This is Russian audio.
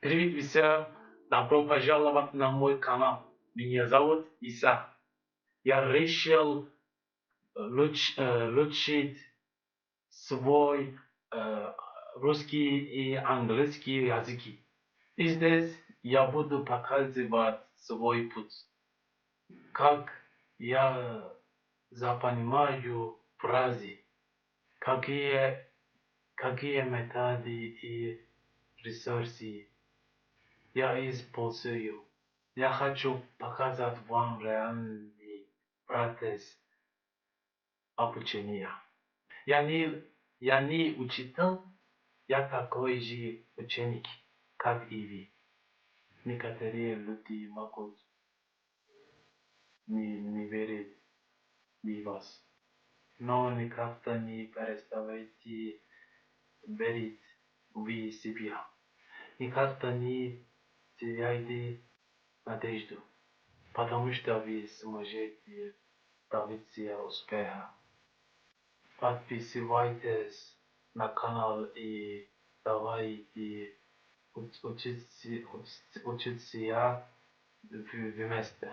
Привет, все. Добро пожаловать на мой канал. Меня зовут Иса. Я решил улучшить свой русский и английский языки. И здесь я буду показывать свой путь. Как я запоминаю фразы. Какие методы и ресурсы я использую. Я хочу показать вам реальный процесс обучения. Я не учитель, я такой же ученик, как и вы. Некоторые люди могут не верить в вас, но никогда не переставайте верить в себя. Никогда не теряйте надежду, потому что вы сможете добиться успеха. Подписывайтесь на канал и давайте учиться вместе.